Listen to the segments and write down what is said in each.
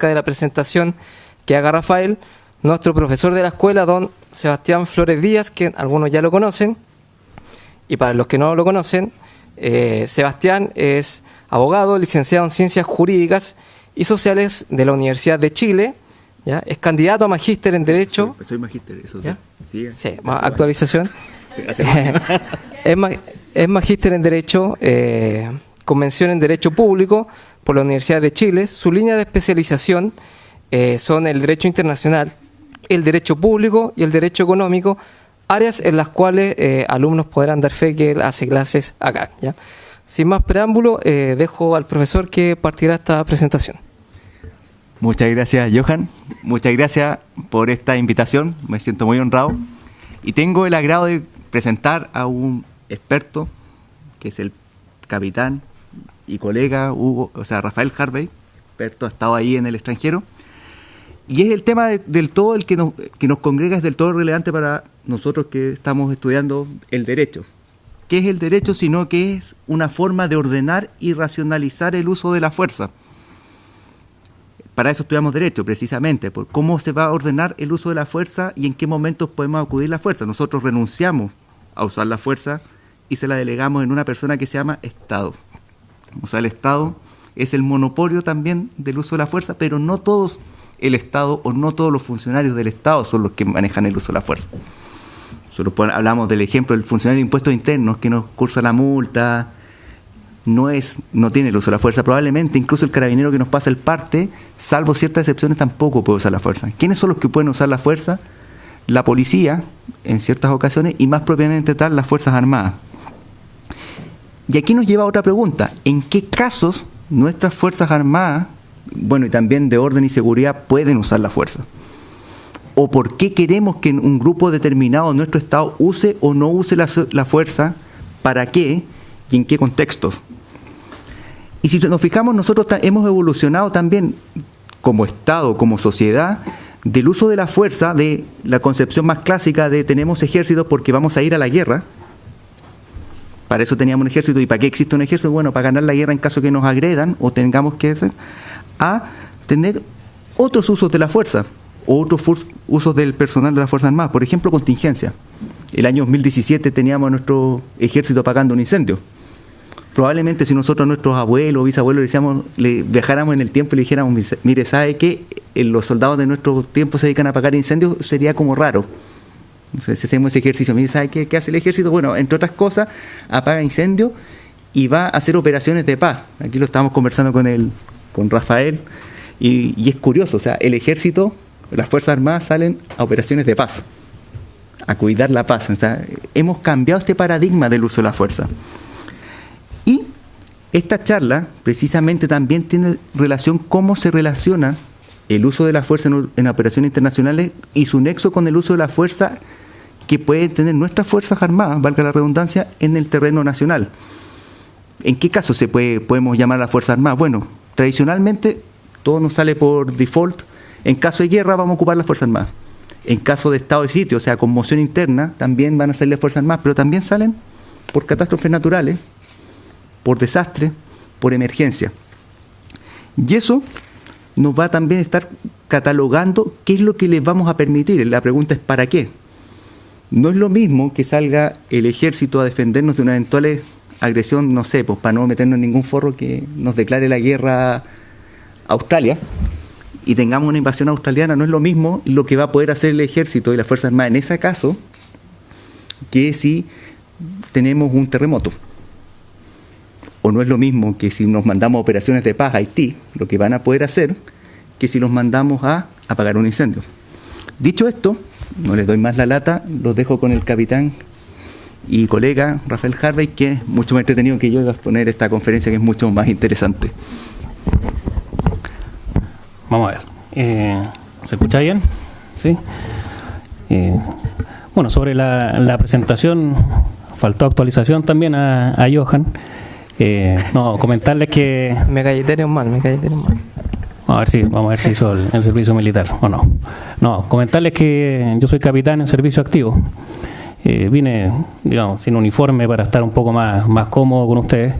de la presentación que haga Rafael, nuestro profesor de la escuela, don Sebastián Flores Díaz, que algunos ya lo conocen, y para los que no lo conocen, Sebastián es abogado, licenciado en Ciencias Jurídicas y Sociales de la Universidad de Chile, ¿ya? Es candidato a magíster en Derecho. Soy magíster, eso sí. Sí, actualización. Es magíster en Derecho, con mención en Derecho Público por la Universidad de Chile. Su línea de especialización son el Derecho Internacional, el Derecho Público y el Derecho Económico, áreas en las cuales alumnos podrán dar fe que él hace clases acá, ¿ya? Sin más preámbulo, dejo al profesor que partirá esta presentación. Muchas gracias, Johan. Muchas gracias por esta invitación. Me siento muy honrado. Y tengo el agrado de presentar a un experto, que es el capitán y colega Rafael Harvey, experto, ha estado ahí en el extranjero. Y es el tema del todo el que nos congrega, es del todo relevante para nosotros que estamos estudiando el derecho. ¿Qué es el derecho? Sino que es una forma de ordenar y racionalizar el uso de la fuerza. Para eso estudiamos derecho, precisamente, por cómo se va a ordenar el uso de la fuerza y en qué momentos podemos acudir a la fuerza. Nosotros renunciamos a usar la fuerza y se la delegamos en una persona que se llama Estado. O sea, el Estado es el monopolio también del uso de la fuerza, pero no todos el Estado o no todos los funcionarios del Estado son los que manejan el uso de la fuerza. Nosotros hablamos del ejemplo del funcionario de impuestos internos que nos cursa la multa, no tiene el uso de la fuerza. Probablemente incluso el carabinero que nos pasa el parte, salvo ciertas excepciones, tampoco puede usar la fuerza. ¿Quiénes son los que pueden usar la fuerza? La policía, en ciertas ocasiones, y más propiamente tal, las Fuerzas Armadas. Y aquí nos lleva a otra pregunta. ¿En qué casos nuestras Fuerzas Armadas, y también de orden y seguridad, pueden usar la fuerza? ¿O por qué queremos que un grupo determinado de nuestro Estado use o no use la fuerza? ¿Para qué? ¿Y en qué contextos? Y si nos fijamos, nosotros hemos evolucionado también como Estado, como sociedad, del uso de la fuerza, de la concepción más clásica de tenemos ejércitos porque vamos a ir a la guerra. Para eso teníamos un ejército. ¿Y para qué existe un ejército? Bueno, para ganar la guerra en caso que nos agredan o tengamos que hacer, a tener otros usos de la fuerza, o otros usos del personal de las Fuerzas Armadas. Por ejemplo, contingencia. El año 2017 teníamos a nuestro ejército apagando un incendio. Probablemente si nosotros a nuestros abuelos o bisabuelos le viajáramos en el tiempo y le dijéramos, mire, ¿sabe qué? Los soldados de nuestro tiempo se dedican a apagar incendios, sería como raro. Entonces, si hacemos ese ejercicio, mire, ¿sabe qué hace el ejército? Bueno, entre otras cosas, apaga incendios y va a hacer operaciones de paz. Aquí lo estábamos conversando con Rafael, y es curioso, o sea, el ejército, las Fuerzas Armadas salen a operaciones de paz, a cuidar la paz. O sea, hemos cambiado este paradigma del uso de la fuerza. Y esta charla precisamente también tiene relación cómo se relaciona el uso de la fuerza en operaciones internacionales y su nexo con el uso de la fuerza que pueden tener nuestras Fuerzas Armadas, valga la redundancia, en el terreno nacional. ¿En qué caso podemos llamar a las Fuerzas Armadas? Bueno, tradicionalmente todo nos sale por default. En caso de guerra vamos a ocupar las Fuerzas Armadas. En caso de estado de sitio, o sea, conmoción interna, también van a salir las Fuerzas Armadas, pero también salen por catástrofes naturales, por desastre, por emergencia. Y eso nos va a también estar catalogando qué es lo que les vamos a permitir. La pregunta es ¿para qué? No es lo mismo que salga el ejército a defendernos de una eventual agresión, no sé, pues para no meternos en ningún forro que nos declare la guerra a Australia y tengamos una invasión australiana. No es lo mismo lo que va a poder hacer el ejército y las Fuerzas Armadas en ese caso que si tenemos un terremoto. O no es lo mismo que si nos mandamos operaciones de paz a Haití, lo que van a poder hacer, que si los mandamos a apagar un incendio. Dicho esto, no les doy más la lata, los dejo con el capitán y colega Rafael Harvey, que es mucho más entretenido que yo a exponer esta conferencia, que es mucho más interesante. Vamos a ver. ¿Se escucha bien? ¿Sí? Bueno, sobre la presentación, faltó actualización también a Johan. Comentarles que... Me galletearon mal. Vamos a ver si hizo el servicio militar o no. No, comentarles que yo soy capitán en servicio activo. Vine, digamos, sin uniforme para estar un poco más cómodo con ustedes.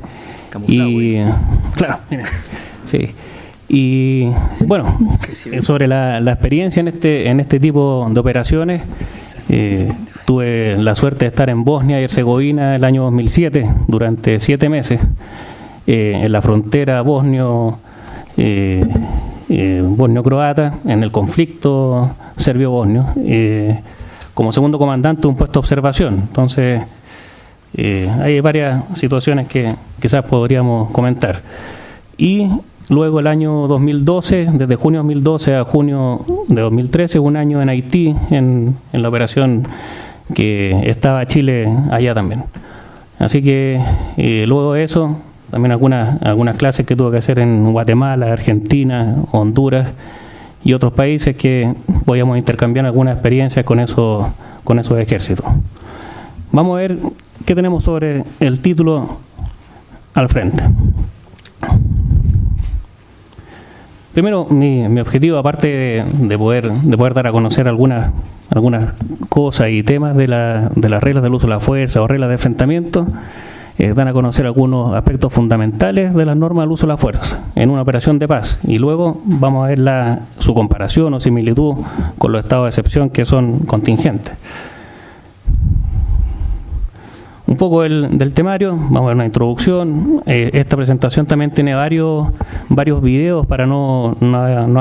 Camuflado, y claro, sí. Y bueno, sobre la experiencia en este tipo de operaciones, tuve la suerte de estar en Bosnia y Herzegovina el año 2007 durante 7 meses, en la frontera bosnio-croata, en el conflicto serbio-bosnio, como segundo comandante de un puesto de observación. Entonces, hay varias situaciones que quizás podríamos comentar. Y luego el año 2012, desde junio de 2012 a junio de 2013, un año en Haití, en la operación que estaba Chile allá también. Así que luego de eso, también algunas clases que tuve que hacer en Guatemala, Argentina, Honduras y otros países que podíamos intercambiar algunas experiencias con esos ejércitos. Vamos a ver qué tenemos sobre el título al frente. Primero, mi objetivo, aparte de poder dar a conocer algunas cosas y temas de las reglas del uso de la fuerza o reglas de enfrentamiento, dan a conocer algunos aspectos fundamentales de las normas del uso de la fuerza en una operación de paz. Y luego vamos a ver su comparación o similitud con los estados de excepción que son contingentes. Un poco del temario, vamos a ver una introducción. Esta presentación también tiene varios videos para no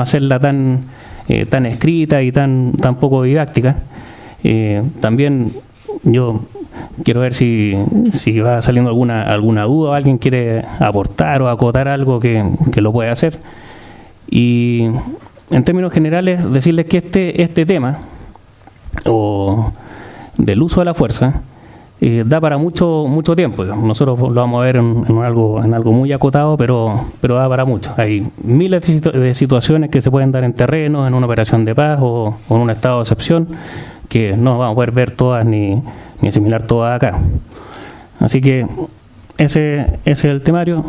hacerla tan escrita y tan poco didáctica. También yo quiero ver si va saliendo alguna duda o alguien quiere aportar o acotar algo que lo puede hacer. Y en términos generales, decirles que este tema o del uso de la fuerza da para mucho tiempo. Nosotros lo vamos a ver en algo muy acotado, pero da para mucho. Hay miles de situaciones que se pueden dar en terreno, en una operación de paz o en un estado de excepción, que no vamos a poder ver todas ni asimilar todas acá. Así que ese es el temario.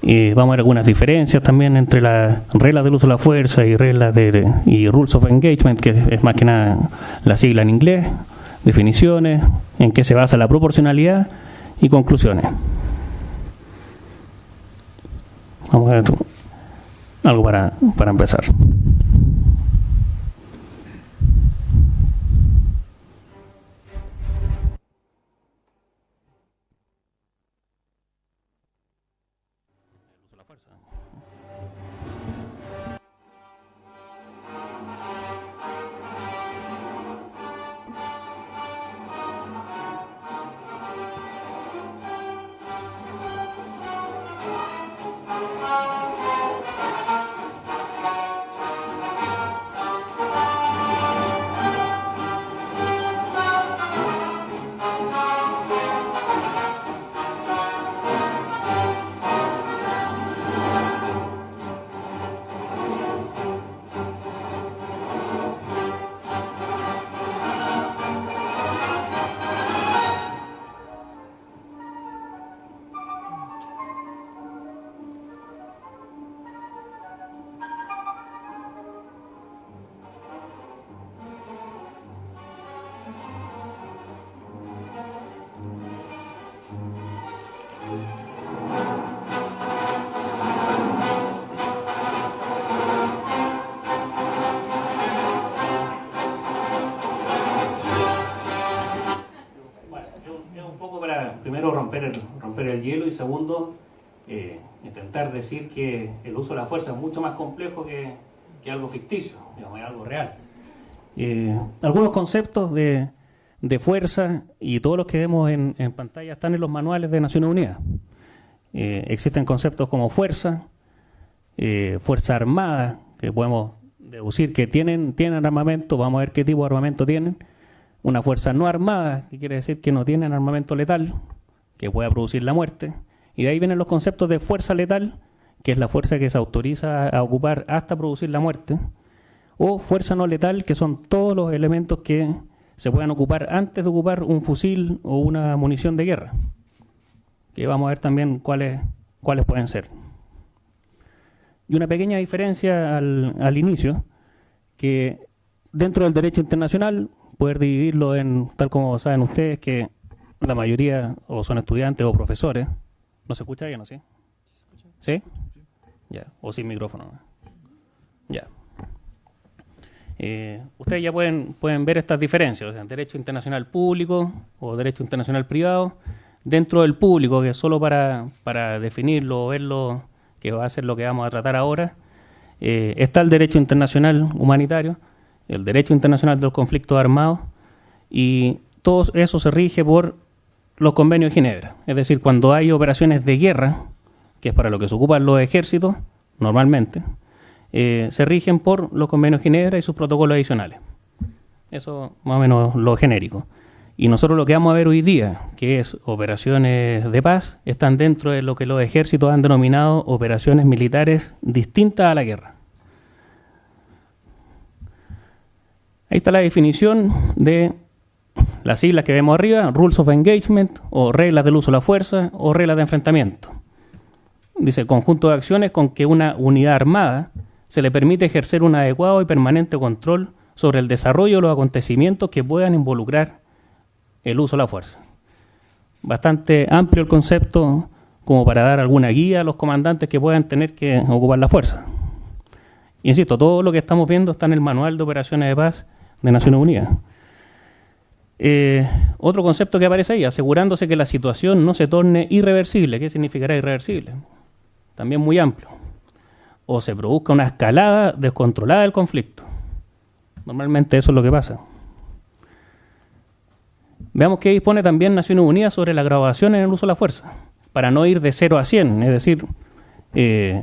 Vamos a ver algunas diferencias también entre las reglas del uso de la fuerza y Rules of Engagement, que es más que nada la sigla en inglés. Definiciones, en qué se basa la proporcionalidad y conclusiones. Vamos a ver algo para empezar. Primero, romper el hielo, y segundo, intentar decir que el uso de la fuerza es mucho más complejo que algo ficticio, digamos, es algo real. Algunos conceptos de fuerza y todos los que vemos en pantalla están en los manuales de Naciones Unidas. Existen conceptos como fuerza armada, que podemos deducir que tienen armamento. Vamos a ver qué tipo de armamento tienen. Una fuerza no armada, que quiere decir que no tienen armamento letal, que pueda producir la muerte. Y de ahí vienen los conceptos de fuerza letal, que es la fuerza que se autoriza a ocupar hasta producir la muerte. O fuerza no letal, que son todos los elementos que se puedan ocupar antes de ocupar un fusil o una munición de guerra. Que vamos a ver también cuáles pueden ser. Y una pequeña diferencia al inicio, que dentro del derecho internacional, poder dividirlo en, tal como saben ustedes, que la mayoría o son estudiantes o profesores. ¿No se escucha bien, o sí? ¿Sí? Ya, o sin micrófono. Ya. Ustedes ya pueden ver estas diferencias, o sea, derecho internacional público o derecho internacional privado. Dentro del público, que es solo para definirlo o verlo, que va a ser lo que vamos a tratar ahora, está el derecho internacional humanitario, el derecho internacional de los conflictos armados, y todo eso se rige por los convenios de Ginebra. Es decir, cuando hay operaciones de guerra, que es para lo que se ocupan los ejércitos, normalmente, se rigen por los convenios de Ginebra y sus protocolos adicionales. Eso más o menos lo genérico. Y nosotros lo que vamos a ver hoy día, que es operaciones de paz, están dentro de lo que los ejércitos han denominado operaciones militares distintas a la guerra. Ahí está la definición de las siglas que vemos arriba: Rules of Engagement, o reglas del uso de la fuerza, o reglas de enfrentamiento. Dice, conjunto de acciones con que una unidad armada se le permite ejercer un adecuado y permanente control sobre el desarrollo de los acontecimientos que puedan involucrar el uso de la fuerza. Bastante amplio el concepto como para dar alguna guía a los comandantes que puedan tener que ocupar la fuerza. Insisto, todo lo que estamos viendo está en el Manual de Operaciones de Paz de Naciones Unidas. Otro concepto que aparece ahí, asegurándose que la situación no se torne irreversible. ¿Qué significará irreversible? También muy amplio. O se produzca una escalada descontrolada del conflicto. Normalmente eso es lo que pasa. Veamos qué dispone también Naciones Unidas sobre la graduación en el uso de la fuerza, para no ir de 0 a 100, es decir,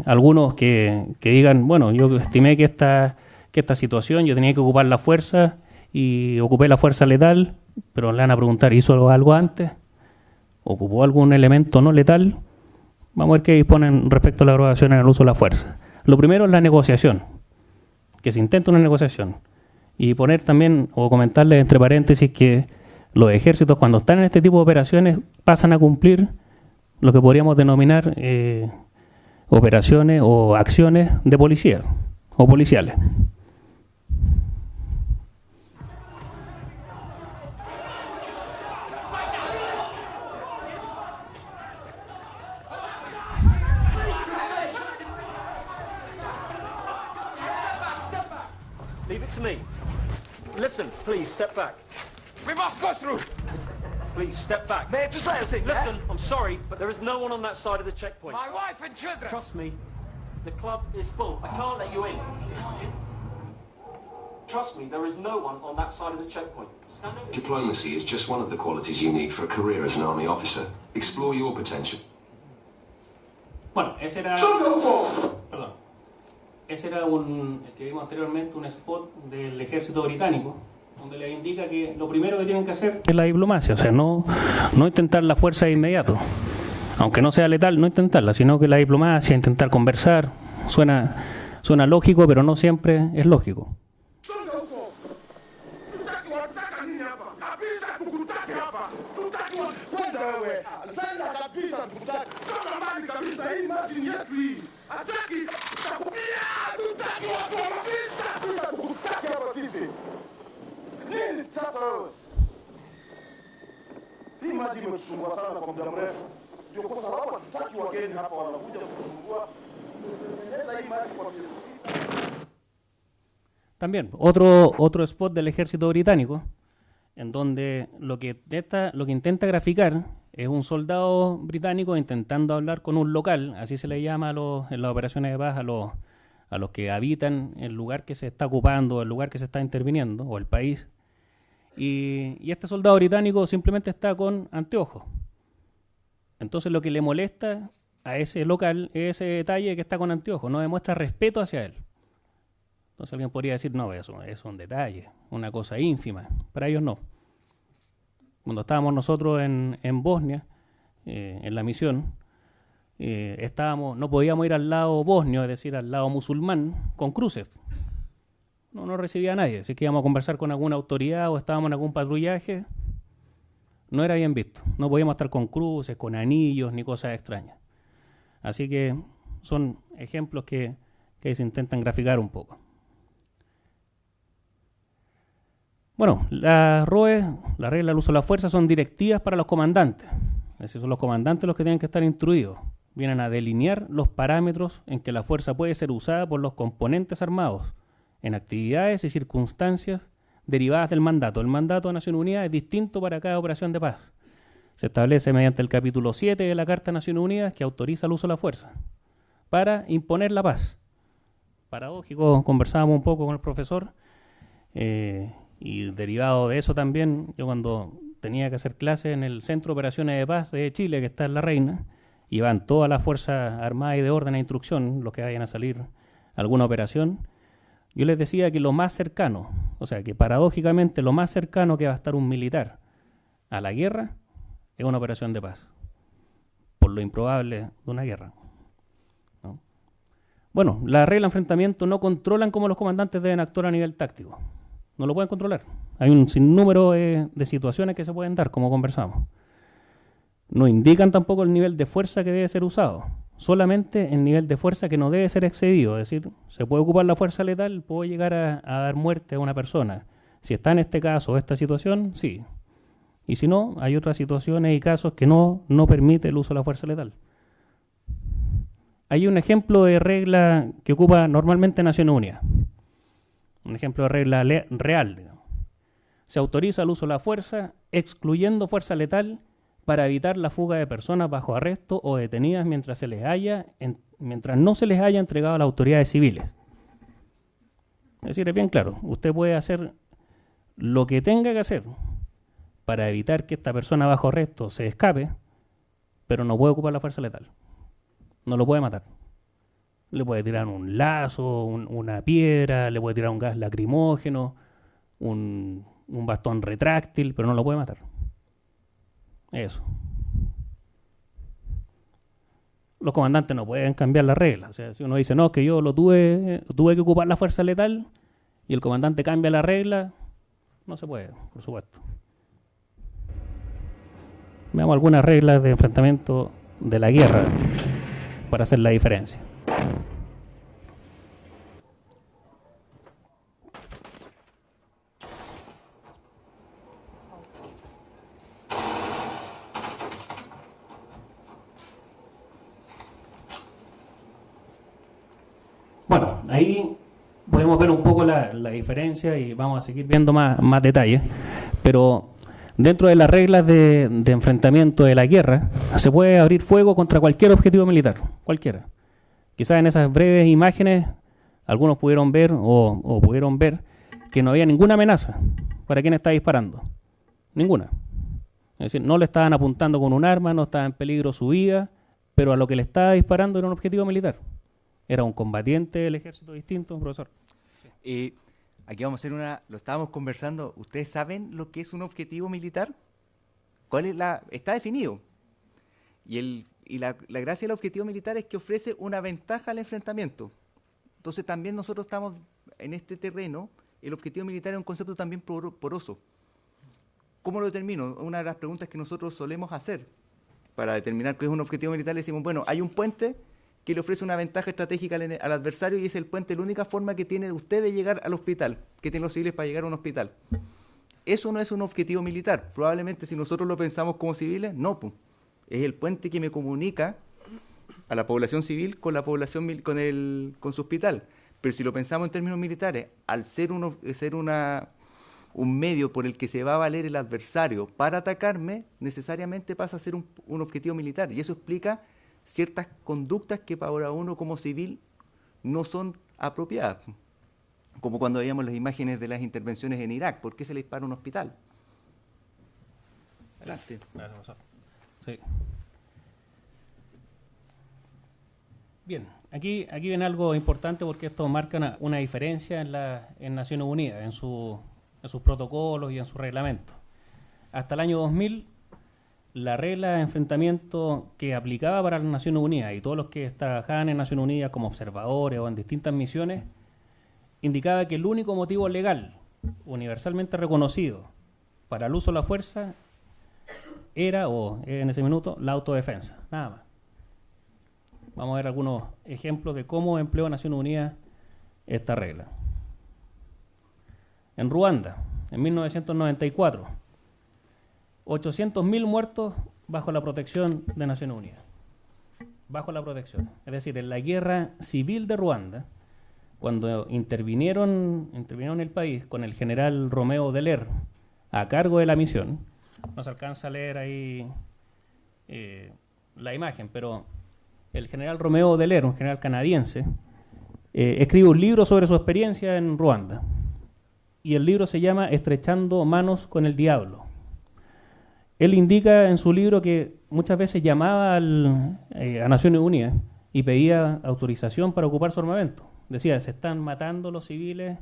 algunos que digan, bueno, yo estimé que esta situación yo tenía que ocupar la fuerza y ocupé la fuerza letal, pero le van a preguntar, ¿hizo algo antes? ¿Ocupó algún elemento no letal? Vamos a ver qué disponen respecto a la graduación en el uso de la fuerza. Lo primero es la negociación, que se intenta una negociación, y poner también, o comentarles entre paréntesis, que los ejércitos, cuando están en este tipo de operaciones, pasan a cumplir lo que podríamos denominar operaciones o acciones de policía o policiales. Leave it to me. Listen, please, step back. We must go through. Please, step back. May I just say a thing? Listen, I'm sorry, but there is no one on that side of the checkpoint. My wife and children. Trust me, the club is full. I can't let you in. Trust me, there is no one on that side of the checkpoint. Stand over. Diplomacy is just one of the qualities you need for a career as an army officer. Explore your potential. Bueno, ese era... Perdón. Ese era el que vimos anteriormente, un spot del ejército británico, donde les indica que lo primero que tienen que hacer es la diplomacia, o sea, no intentar la fuerza de inmediato, aunque no sea letal, no intentarla, sino que la diplomacia, intentar conversar, suena lógico, pero no siempre es lógico. También, otro spot del ejército británico, en donde lo que intenta graficar es un soldado británico intentando hablar con un local, así se le llama en las operaciones de paz a los que habitan el lugar que se está ocupando, el lugar que se está interviniendo, o el país. Y este soldado británico simplemente está con anteojos. Entonces lo que le molesta a ese local es ese detalle que está con anteojos, no demuestra respeto hacia él. Entonces alguien podría decir, no, eso es un detalle, una cosa ínfima. Para ellos no. Cuando estábamos nosotros en Bosnia, en la misión, no podíamos ir al lado bosnio, es decir, al lado musulmán, con cruces. No recibía a nadie. Si que íbamos a conversar con alguna autoridad o estábamos en algún patrullaje, no era bien visto. No podíamos estar con cruces, con anillos, ni cosas extrañas. Así que son ejemplos que se intentan graficar un poco. Bueno, las ROE, la regla del uso de la fuerza, son directivas para los comandantes. Es decir, son los comandantes los que tienen que estar instruidos. vienen a delinear los parámetros en que la fuerza puede ser usada por los componentes armados en actividades y circunstancias derivadas del mandato. El mandato de Naciones Unidas es distinto para cada operación de paz. Se establece mediante el capítulo 7 de la Carta de Naciones Unidas que autoriza el uso de la fuerza para imponer la paz. Paradójico, conversábamos un poco con el profesor y derivado de eso también, yo cuando tenía que hacer clases en el Centro de Operaciones de Paz de Chile, que está en La Reina, y van todas las Fuerzas Armadas y de Orden e Instrucción, los que vayan a salir a alguna operación, yo les decía que lo más cercano, o sea, que paradójicamente lo más cercano que va a estar un militar a la guerra es una operación de paz, por lo improbable de una guerra, ¿no? Bueno, las reglas de enfrentamiento no controlan cómo los comandantes deben actuar a nivel táctico. No lo pueden controlar. Hay un sinnúmero de situaciones que se pueden dar, como conversamos. No indican tampoco el nivel de fuerza que debe ser usado, solamente el nivel de fuerza que no debe ser excedido. Es decir, se puede ocupar la fuerza letal, puede llegar a dar muerte a una persona. Si está en este caso o esta situación, sí. Y si no, hay otras situaciones y casos que no permite el uso de la fuerza letal. Hay un ejemplo de regla que ocupa normalmente Naciones Unidas. Un ejemplo de regla real, digamos. Se autoriza el uso de la fuerza, excluyendo fuerza letal, para evitar la fuga de personas bajo arresto o detenidas mientras no se les haya entregado a las autoridades civiles. Es decir, es bien claro, usted puede hacer lo que tenga que hacer para evitar que esta persona bajo arresto se escape, pero no puede ocupar la fuerza letal. No lo puede matar. Le puede tirar un lazo, una piedra, le puede tirar un gas lacrimógeno, un bastón retráctil, pero no lo puede matar. Eso. Los comandantes no pueden cambiar las reglas. O sea, si uno dice, no, que yo tuve que ocupar la fuerza letal, y el comandante cambia la regla, no se puede, por supuesto. Veamos algunas reglas de enfrentamiento de la guerra para hacer la diferencia. Bueno, ahí podemos ver un poco la diferencia y vamos a seguir viendo más detalles, pero dentro de las reglas de enfrentamiento de la guerra se puede abrir fuego contra cualquier objetivo militar, cualquiera. Quizás en esas breves imágenes algunos pudieron ver o pudieron ver que no había ninguna amenaza para quien está disparando, ninguna. Es decir, no le estaban apuntando con un arma, no estaba en peligro su vida, pero a lo que le estaba disparando era un objetivo militar. Era un combatiente del ejército distinto, profesor. Aquí vamos a hacer lo estábamos conversando. ¿Ustedes saben lo que es un objetivo militar? ¿Cuál es está definido? Y la gracia del objetivo militar es que ofrece una ventaja al enfrentamiento. Entonces también nosotros estamos en este terreno, el objetivo militar es un concepto también poroso. ¿Cómo lo determino? Una de las preguntas que nosotros solemos hacer para determinar qué es un objetivo militar, le decimos, bueno, hay un puente que le ofrece una ventaja estratégica al adversario y es el puente la única forma que tiene usted de llegar al hospital, que tienen los civiles para llegar a un hospital. Eso no es un objetivo militar. Probablemente si nosotros lo pensamos como civiles, no, pues. Es el puente que me comunica a la población civil con la población con su hospital. Pero si lo pensamos en términos militares, al ser un medio por el que se va a valer el adversario para atacarme, necesariamente pasa a ser un objetivo militar. Y eso explica ciertas conductas que para uno como civil no son apropiadas. Como cuando veíamos las imágenes de las intervenciones en Irak. ¿Por qué se le dispara a un hospital? Adelante. Gracias, profesor. Sí. Bien, aquí viene algo importante porque esto marca una diferencia en Naciones Unidas, en sus protocolos y en su reglamento. Hasta el año 2000, la regla de enfrentamiento que aplicaba para las Naciones Unidas y todos los que trabajaban en Naciones Unidas como observadores o en distintas misiones, indicaba que el único motivo legal, universalmente reconocido, para el uso de la fuerza era, o en ese minuto, la autodefensa, nada más. Vamos a ver algunos ejemplos de cómo empleó Naciones Unidas esta regla. En Ruanda, en 1994, 800.000 muertos bajo la protección de Naciones Unidas. bajo la protección. Es decir, en la guerra civil de Ruanda, cuando intervinieron en el país con el general Romeo Dallaire a cargo de la misión, no se alcanza a leer ahí la imagen, pero el general Romeo Dallaire, un general canadiense, escribe un libro sobre su experiencia en Ruanda. Y el libro se llama Estrechando manos con el diablo. Él indica en su libro que muchas veces llamaba a Naciones Unidas y pedía autorización para ocupar su armamento. Decía, se están matando los civiles,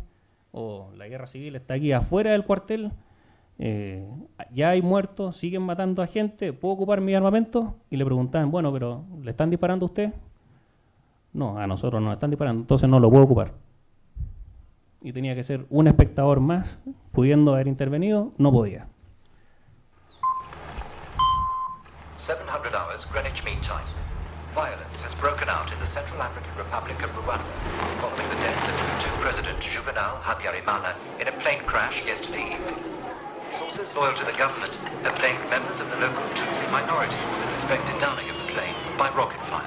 o la guerra civil está aquí afuera del cuartel, ya hay muertos, siguen matando a gente, ¿puedo ocupar mi armamento? Y le preguntaban, bueno, pero ¿le están disparando a usted? No, a nosotros nos están disparando, entonces no lo puedo ocupar. Y tenía que ser un espectador más, pudiendo haber intervenido, no podía. 700 hours Greenwich Mean Time. Violence has broken out in the Central African Republic of Rwanda following the death of Hutu President Juvenal Habyarimana in a plane crash yesterday evening. Sources loyal to the government have blamed members of the local Tutsi minority for the suspected downing of the plane by rocket fire.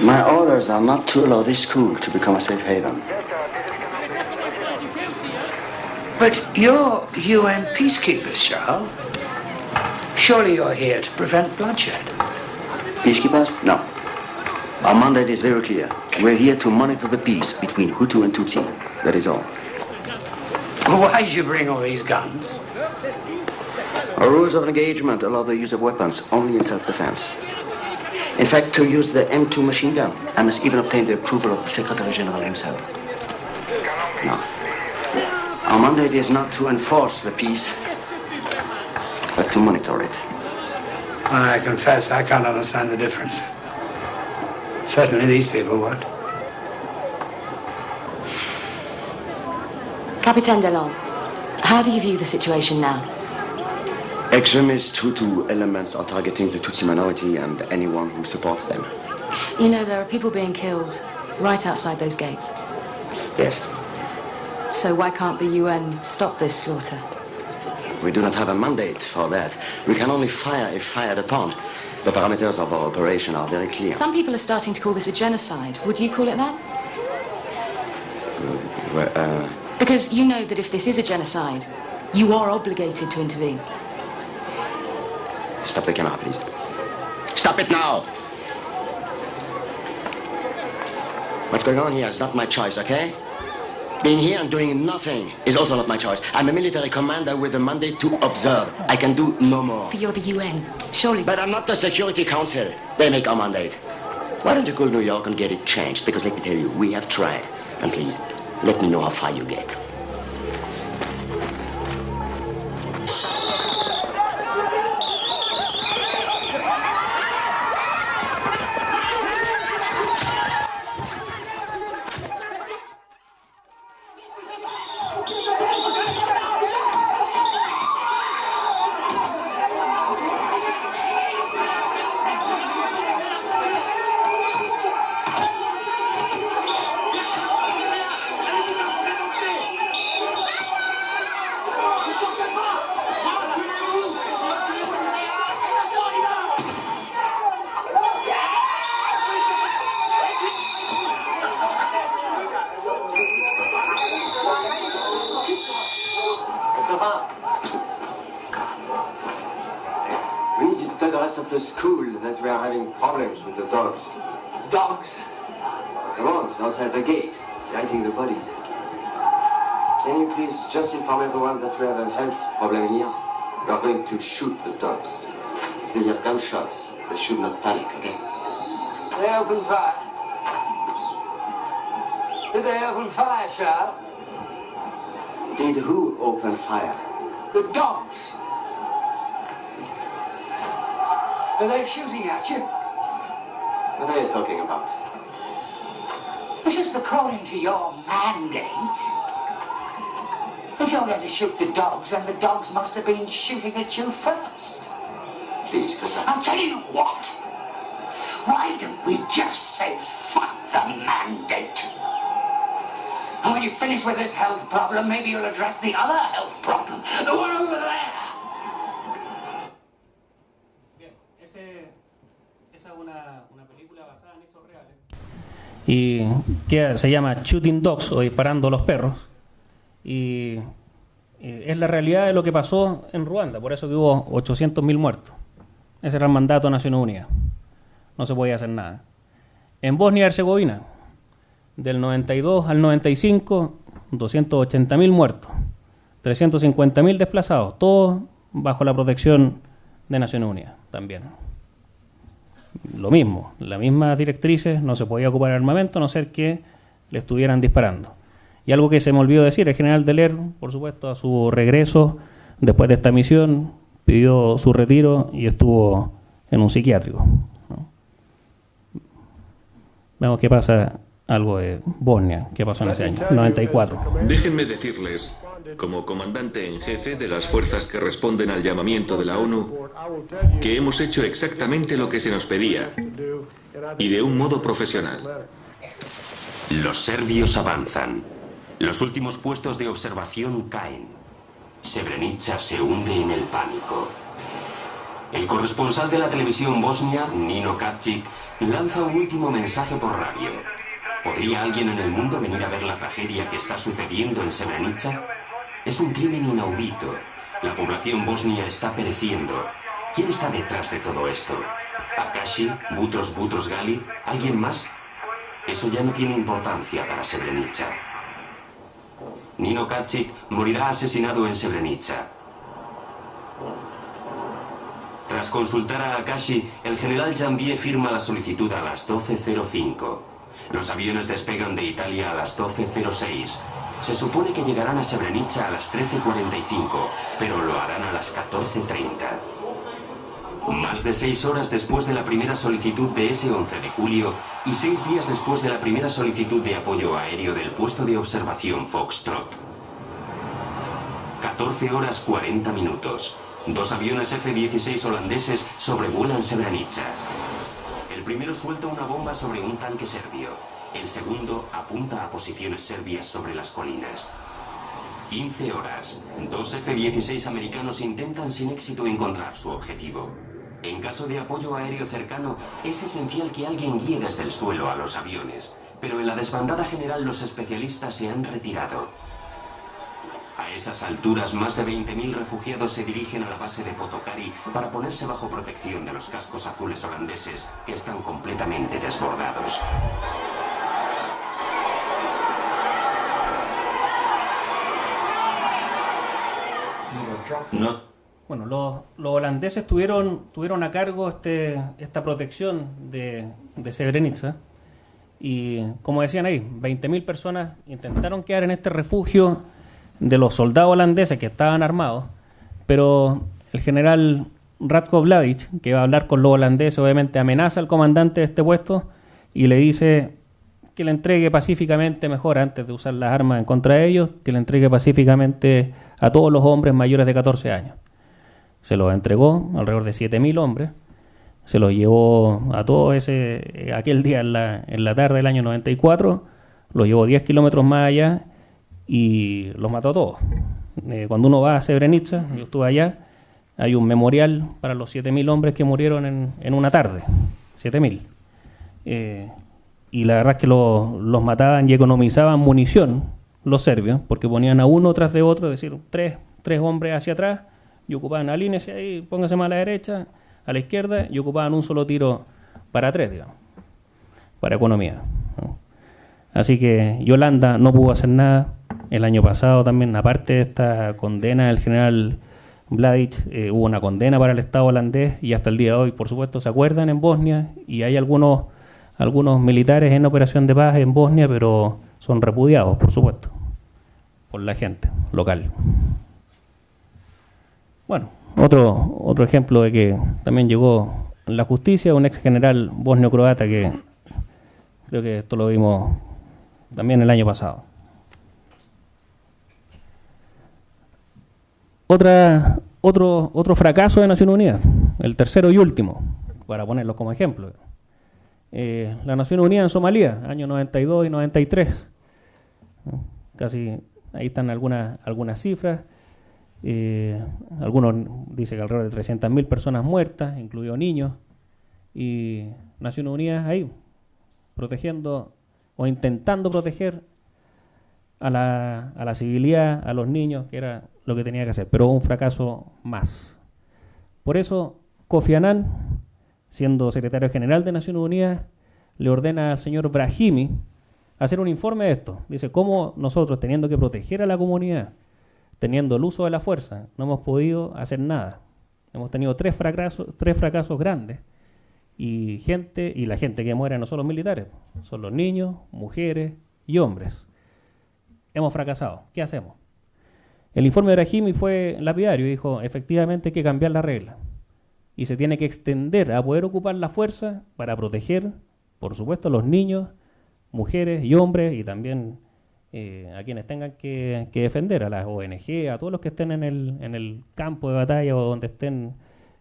My orders are not to allow this school to become a safe haven. But you're UN peacekeepers, Charles. Surely you're here to prevent bloodshed. Peacekeepers? No. Our mandate is very clear. We're here to monitor the peace between Hutu and Tutsi. That is all. Why did you bring all these guns? Our rules of engagement allow the use of weapons only in self-defense. In fact, to use the M2 machine gun, I must even obtain the approval of the Secretary General himself. No. Our mandate is not to enforce the peace, but to monitor it. I confess I can't understand the difference. Certainly these people would. Capitaine Delon, how do you view the situation now? Extremist Hutu elements are targeting the Tutsi minority and anyone who supports them. You know, there are people being killed right outside those gates. Yes. So why can't the UN stop this slaughter? We do not have a mandate for that. We can only fire if fired upon. The parameters of our operation are very clear. Some people are starting to call this a genocide. Would you call it that? Because you know that if this is a genocide, you are obligated to intervene. Stop the camera, please. Stop it now! What's going on here is not my choice, okay? Being here and doing nothing is also not my choice. I'm a military commander with a mandate to observe. I can do no more. But you're the UN, surely. But I'm not the Security Council. They make our mandate. Why don't you call New York and get it changed? Because let me tell you, we have tried. And please, let me know how far you get. We need you to tell the rest of the school that we are having problems with the dogs. Dogs? Come on, it's outside the gate. They're eating the bodies. Can you please just inform everyone that we have a health problem here? We are going to shoot the dogs. If they hear gunshots, they should not panic, okay? They opened fire. Did they open fire, Charles? Did who open fire? The dogs. Are they shooting at you? What are you talking about? This is according to your mandate. If you're going to shoot the dogs, then the dogs must have been shooting at you first. Please, Christophe. I'll tell you what. Why don't we just say fuck the mandate? And when you finish with this health problem, maybe you'll address the other health problem. The one over there. Bien, esa es una película basada en hechos reales. Y que se llama Shooting Dogs, o Disparando a los Perros. Y es la realidad de lo que pasó en Ruanda, por eso que hubo 800.000 muertos. Ese era el mandato de Naciones Unidas. No se podía hacer nada. En Bosnia y Herzegovina, del 92 al 95, 280.000 muertos, 350.000 desplazados, todos bajo la protección de Naciones Unidas también. Lo mismo, las mismas directrices, no se podía ocupar armamento a no ser que le estuvieran disparando. Y algo que se me olvidó decir, el general Deler, por supuesto, a su regreso, después de esta misión, pidió su retiro y estuvo en un psiquiátrico, ¿no? Vemos qué pasa, algo de Bosnia, qué pasó en ese año, 94. Déjenme decirles, como comandante en jefe de las fuerzas que responden al llamamiento de la ONU, que hemos hecho exactamente lo que se nos pedía, y de un modo profesional. Los serbios avanzan. Los últimos puestos de observación caen. Srebrenica se hunde en el pánico. El corresponsal de la televisión bosnia, Nino Kapčić, lanza un último mensaje por radio. ¿Podría alguien en el mundo venir a ver la tragedia que está sucediendo en Srebrenica? Es un crimen inaudito. La población bosnia está pereciendo. ¿Quién está detrás de todo esto? ¿Akashi? ¿Butros Butros Gali? ¿Alguien más? Eso ya no tiene importancia para Srebrenica. Nino Kapčić morirá asesinado en Srebrenica. Tras consultar a Akashi, el general Janvier firma la solicitud a las 12:05. Los aviones despegan de Italia a las 12:06. Se supone que llegarán a Srebrenica a las 13:45, pero lo harán a las 14:30. Más de 6 horas después de la primera solicitud de ese 11 de julio y 6 días después de la primera solicitud de apoyo aéreo del puesto de observación Foxtrot. 14 horas 40 minutos. 2 aviones F-16 holandeses sobrevuelan Srebrenica. El primero suelta una bomba sobre un tanque serbio. El segundo apunta a posiciones serbias sobre las colinas. 15 horas. 2 F-16 americanos intentan sin éxito encontrar su objetivo. En caso de apoyo aéreo cercano, es esencial que alguien guíe desde el suelo a los aviones, pero en la desbandada general los especialistas se han retirado. A esas alturas, más de 20.000 refugiados se dirigen a la base de Potokari para ponerse bajo protección de los cascos azules holandeses, que están completamente desbordados. Bueno, los holandeses tuvieron a cargo esta protección de Srebrenica y, como decían ahí, 20.000 personas intentaron quedar en este refugio de los soldados holandeses que estaban armados, pero el general Ratko Mladić, que va a hablar con los holandeses, obviamente amenaza al comandante de este puesto y le dice que le entregue pacíficamente, mejor antes de usar las armas en contra de ellos, que le entregue pacíficamente a todos los hombres mayores de 14 años. Se los entregó, alrededor de 7.000 hombres, se los llevó a todos aquel día en la tarde del año 94, los llevó 10 kilómetros más allá y los mató a todos. Cuando uno va a Srebrenica, yo estuve allá, hay un memorial para los 7.000 hombres que murieron en una tarde, 7.000. Y la verdad es que los mataban y economizaban munición los serbios, porque ponían a uno tras de otro, es decir, tres hombres hacia atrás, y ocupaban, alínese ahí, póngase más a la derecha, a la izquierda, y ocupaban un solo tiro para 3, digamos, para economía, ¿no? Así que Yolanda no pudo hacer nada. El año pasado también, aparte de esta condena del general Mladić, hubo una condena para el Estado holandés, y hasta el día de hoy, por supuesto, se acuerdan en Bosnia, y hay algunos militares en operación de paz en Bosnia, pero son repudiados, por supuesto, por la gente local. Bueno, otro ejemplo de que también llegó la justicia, un ex general bosnio-croata que creo que esto lo vimos también el año pasado. Otro fracaso de Naciones Unidas, el tercero y último, para ponerlo como ejemplo. La Naciones Unidas en Somalia, años 92 y 93. casi, ahí están algunas cifras. Algunos dicen que alrededor de 300.000 personas muertas, incluidos niños, y Naciones Unidas ahí, protegiendo o intentando proteger a la civilidad, a los niños, que era lo que tenía que hacer, pero un fracaso más. Por eso Kofi Annan, siendo secretario general de Naciones Unidas, le ordena al señor Brahimi hacer un informe de esto. Dice, cómo nosotros, teniendo que proteger a la comunidad, teniendo el uso de la fuerza, no hemos podido hacer nada. Hemos tenido tres fracasos grandes, y la gente que muere no son los militares, son los niños, mujeres y hombres. Hemos fracasado. ¿Qué hacemos? El informe de Brahimi fue lapidario y dijo, efectivamente hay que cambiar la regla. Y se tiene que extender a poder ocupar la fuerza para proteger, por supuesto, a los niños, mujeres y hombres, y también a quienes tengan que defender, a las ONG, a todos los que estén en el campo de batalla o donde estén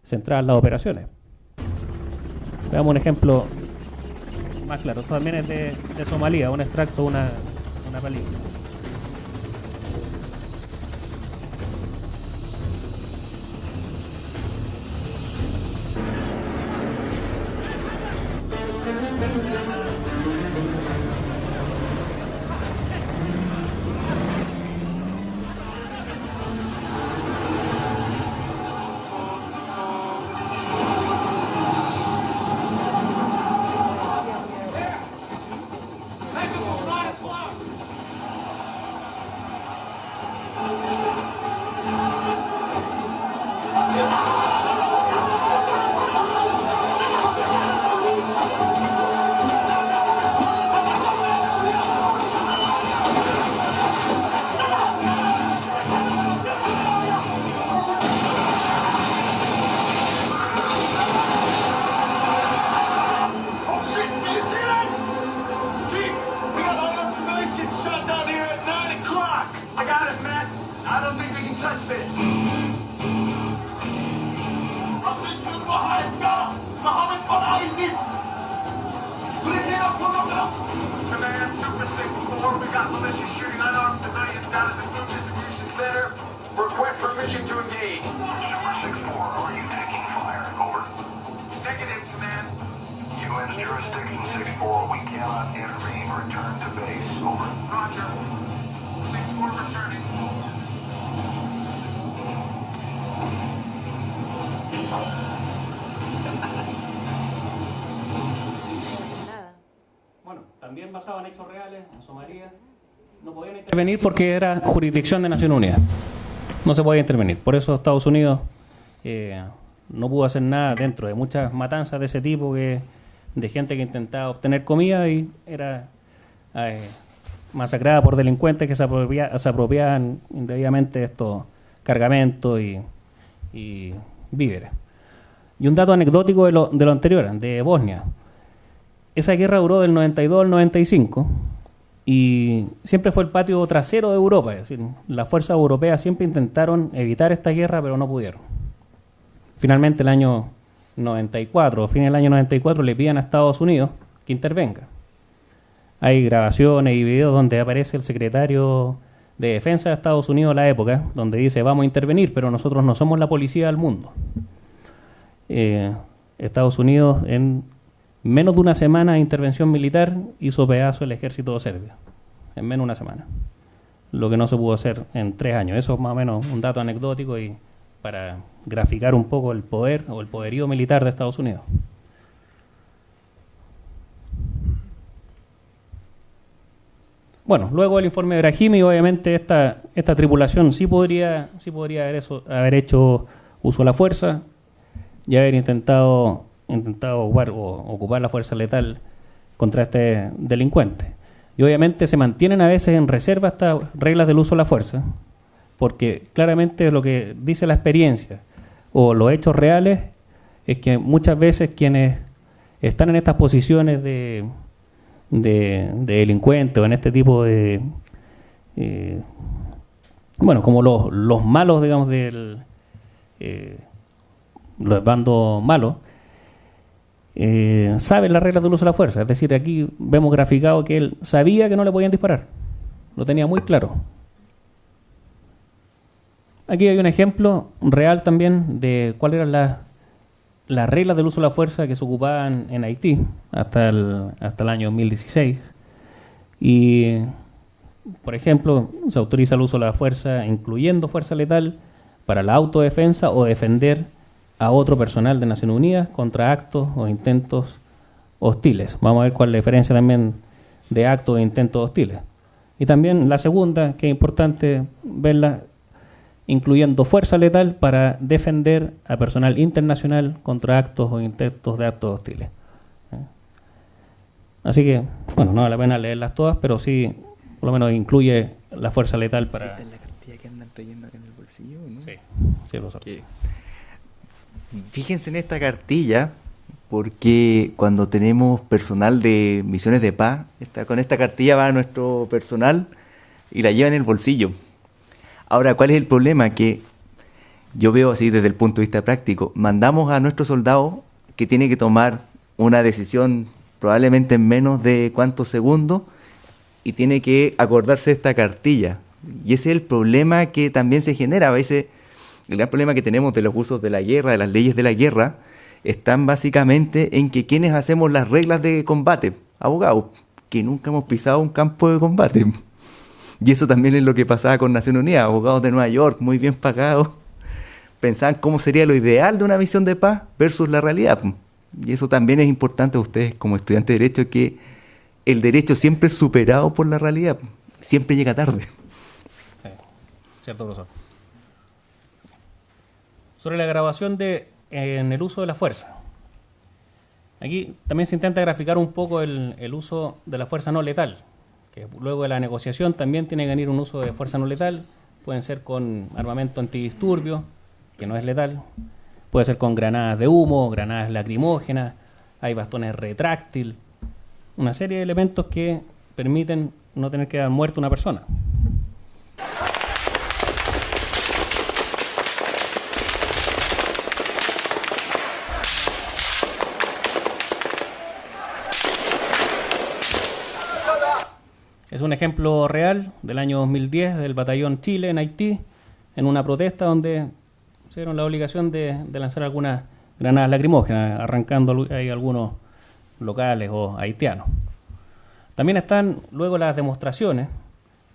centradas las operaciones. Veamos un ejemplo más claro. Esto también es de Somalia, un extracto, una película. También basado en hechos reales, en Somalia, no podían intervenir porque era jurisdicción de Naciones Unidas. No se podía intervenir. Por eso Estados Unidos no pudo hacer nada dentro de muchas matanzas de ese tipo, de gente que intentaba obtener comida y era masacrada por delincuentes que se apropiaban indebidamente de estos cargamentos y víveres. Y un dato anecdótico de lo anterior, de Bosnia. Esa guerra duró del 92 al 95 y siempre fue el patio trasero de Europa. Es decir, las fuerzas europeas siempre intentaron evitar esta guerra, pero no pudieron. Finalmente, el año 94, fin del año 94, le piden a Estados Unidos que intervenga. Hay grabaciones y videos donde aparece el secretario de Defensa de Estados Unidos de la época, donde dice, vamos a intervenir, pero nosotros no somos la policía del mundo. Estados Unidos, en menos de una semana de intervención militar, hizo pedazo el ejército serbio. En menos de una semana. Lo que no se pudo hacer en 3 años. Eso es más o menos un dato anecdótico y para graficar un poco el poder o el poderío militar de Estados Unidos. Bueno, luego el informe de Brahimi, obviamente esta tripulación sí podría haber hecho uso de la fuerza y haber intentado ocupar la fuerza letal contra este delincuente. Y obviamente se mantienen a veces en reserva estas reglas del uso de la fuerza, porque claramente lo que dice la experiencia o los hechos reales es que muchas veces quienes están en estas posiciones de delincuentes o en este tipo de como los malos, digamos, los bandos malos, saben las reglas del uso de la fuerza. Es decir, aquí vemos graficado que él sabía que no le podían disparar, lo tenía muy claro. Aquí hay un ejemplo real también de cuáles eran las reglas del uso de la fuerza que se ocupaban en Haití hasta el año 2016. Y, por ejemplo, se autoriza el uso de la fuerza, incluyendo fuerza letal, para la autodefensa o defender a otro personal de Naciones Unidas contra actos o intentos hostiles. Vamos a ver cuál es la diferencia también de actos e intentos hostiles. Y también la segunda, que es importante verla, incluyendo fuerza letal para defender a personal internacional contra actos o intentos de actos hostiles. Así que, bueno, no vale la pena leerlas todas, pero sí, por lo menos incluye la fuerza letal para... ¿Esta es la cartilla que andan trayendo acá en el bolsillo, no? Sí, sí lo sabe. Fíjense en esta cartilla, porque cuando tenemos personal de misiones de paz, con esta cartilla va nuestro personal y la lleva en el bolsillo. Ahora, ¿cuál es el problema? Que yo veo así desde el punto de vista práctico. Mandamos a nuestro soldado que tiene que tomar una decisión probablemente en menos de cuántos segundos y tiene que acordarse de esta cartilla. Y ese es el problema que también se genera. A veces el gran problema que tenemos de los usos de la guerra, de las leyes de la guerra, están básicamente en que quienes hacemos las reglas de combate, abogados, que nunca hemos pisado un campo de combate. Y eso también es lo que pasaba con Naciones Unidas, abogados de Nueva York, muy bien pagados, pensaban cómo sería lo ideal de una misión de paz versus la realidad. Y eso también es importante a ustedes como estudiantes de Derecho, que el derecho siempre es superado por la realidad, siempre llega tarde. Sí, cierto, profesor. Sobre la grabación en el uso de la fuerza. Aquí también se intenta graficar un poco el uso de la fuerza no letal, que luego de la negociación también tiene que venir un uso de fuerza no letal. Pueden ser con armamento antidisturbio, que no es letal. Puede ser con granadas de humo, granadas lacrimógenas, hay bastones retráctil, una serie de elementos que permiten no tener que dar muerto a una persona. Es un ejemplo real del año 2010 del Batallón Chile en Haití, en una protesta donde se dieron la obligación de lanzar algunas granadas lacrimógenas, arrancando ahí algunos locales o haitianos. También están luego las demostraciones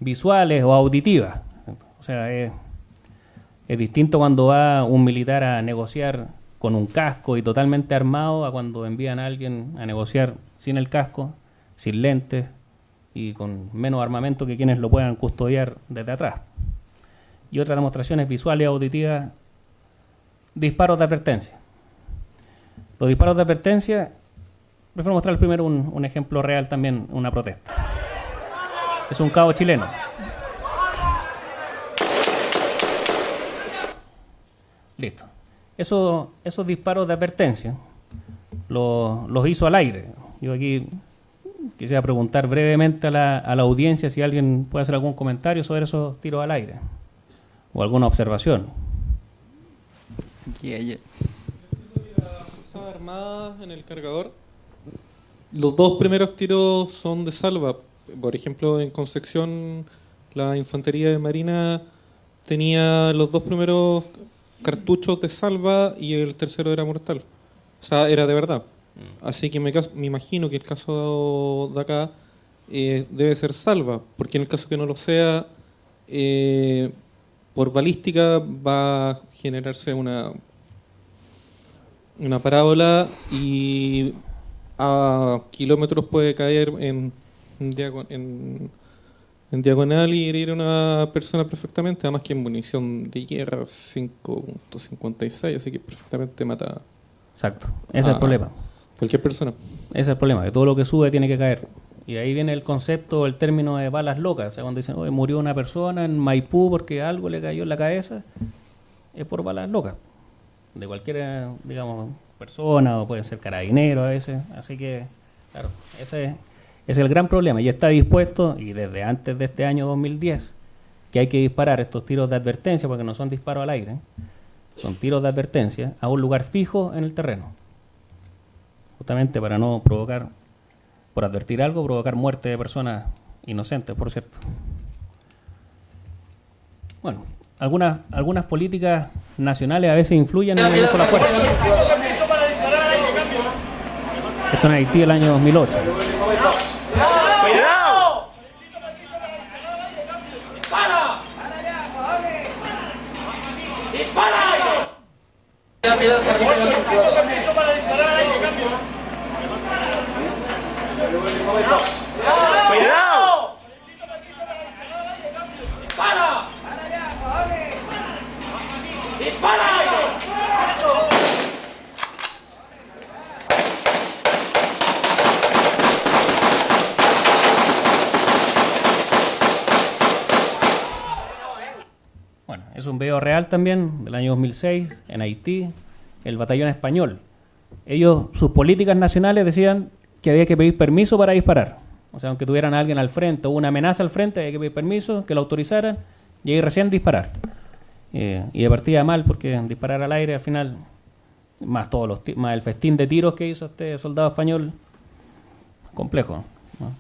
visuales o auditivas. O sea, es distinto cuando va un militar a negociar con un casco y totalmente armado a cuando envían a alguien a negociar sin el casco, sin lentes y con menos armamento que quienes lo puedan custodiar desde atrás. Y otras demostraciones visuales y auditivas, disparos de advertencia. Los disparos de advertencia, prefiero mostrarles primero un ejemplo real también, una protesta. Es un cabo chileno. Listo. Esos disparos de advertencia los hizo al aire. Yo aquí quisiera preguntar brevemente a la audiencia si alguien puede hacer algún comentario sobre esos tiros al aire o alguna observación. Armada en el cargador. Los dos primeros tiros son de salva. Por ejemplo, en Concepción, la infantería de Marina tenía los dos primeros cartuchos de salva y el tercero era mortal. O sea, era de verdad. Así que me imagino que el caso de acá debe ser salva, porque en el caso que no lo sea, por balística va a generarse una parábola y a kilómetros puede caer en diagonal y herir a una persona perfectamente, además que en munición de guerra 5.56, así que perfectamente mata. Exacto, ese es el problema. Cualquier persona. Ese es el problema, que todo lo que sube tiene que caer. Y ahí viene el concepto, el término de balas locas. O sea, cuando dicen, oye, murió una persona en Maipú porque algo le cayó en la cabeza, es por balas locas. De cualquier, digamos, persona, o pueden ser carabineros a veces. Así que, claro, ese es el gran problema. Y está dispuesto, y desde antes de este año 2010, que hay que disparar estos tiros de advertencia, porque no son disparos al aire, son tiros de advertencia, a un lugar fijo en el terreno. Justamente para no provocar, por advertir algo, provocar muerte de personas inocentes, por cierto. Bueno, algunas políticas nacionales a veces influyen en el uso de la fuerza. Esto en Haití el año 2008. ¡Cuidado! ¡Dispara! Permiso para disparar ahí, que cambio. ¡Cuidado! ¡Dispara! ¡Dispara! Bueno, es un video real también del año 2006 en Haití, el batallón español. Sus políticas nacionales decían que había que pedir permiso para disparar. O sea, aunque tuvieran a alguien al frente o una amenaza al frente, había que pedir permiso, que lo autorizaran y ahí recién disparar. Y de partida mal, porque disparar al aire al final, más el festín de tiros que hizo este soldado español, complejo, ¿no?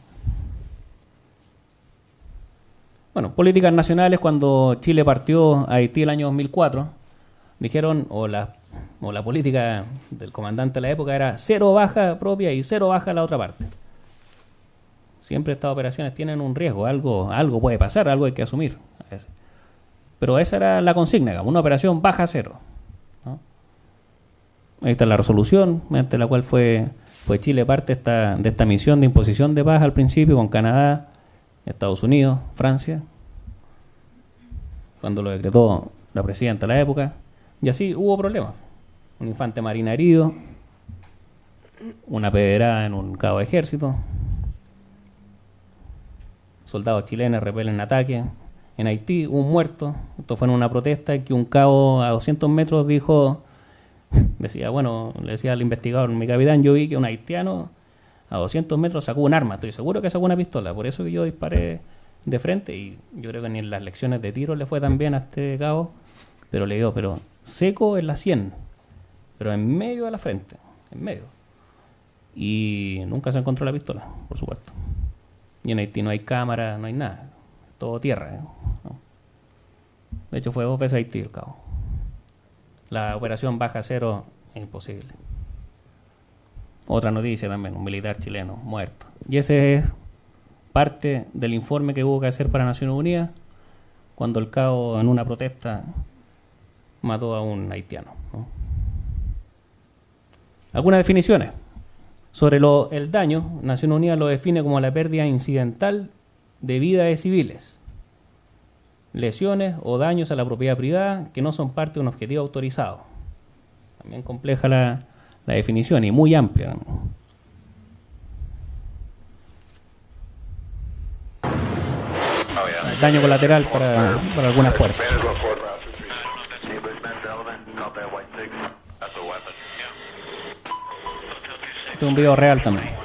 Bueno, políticas nacionales, cuando Chile partió a Haití el año 2004, dijeron, o la política del comandante de la época era 0 baja propia y 0 baja la otra parte. Siempre estas operaciones tienen un riesgo, algo puede pasar, algo hay que asumir a veces. Pero esa era la consigna, una operación baja 0, ¿no? Ahí está la resolución, mediante la cual fue Chile parte de esta misión de imposición de paz al principio con Canadá, Estados Unidos, Francia, cuando lo decretó la presidenta de la época, y así hubo problemas. Un infante marina herido, una pedrada en un cabo de ejército, soldados chilenos repelen ataques. En Haití, un muerto. Esto fue en una protesta en que un cabo a 200 metros le decía al investigador, mi capitán, yo vi que un haitiano a 200 metros sacó un arma, estoy seguro que sacó una pistola, por eso que yo disparé de frente, y yo creo que ni en las lecciones de tiro le fue tan bien a este cabo, pero le dio, pero seco en la 100, pero en medio de la frente, en medio. Y nunca se encontró la pistola, por supuesto. Y en Haití no hay cámara, no hay nada, todo tierra, ¿no? De hecho fue 2 veces a Haití el cabo. La operación baja 0 es imposible. Otra noticia también, un militar chileno muerto. Y ese es parte del informe que hubo que hacer para Naciones Unidas cuando el cabo en una protesta mató a un haitiano, ¿no? Algunas definiciones. Sobre el daño, Naciones Unidas lo define como la pérdida incidental de vida de civiles, lesiones o daños a la propiedad privada que no son parte de un objetivo autorizado. También compleja la definición y muy amplia, ¿no? Daño colateral para algunas fuerzas. Este es un video real también.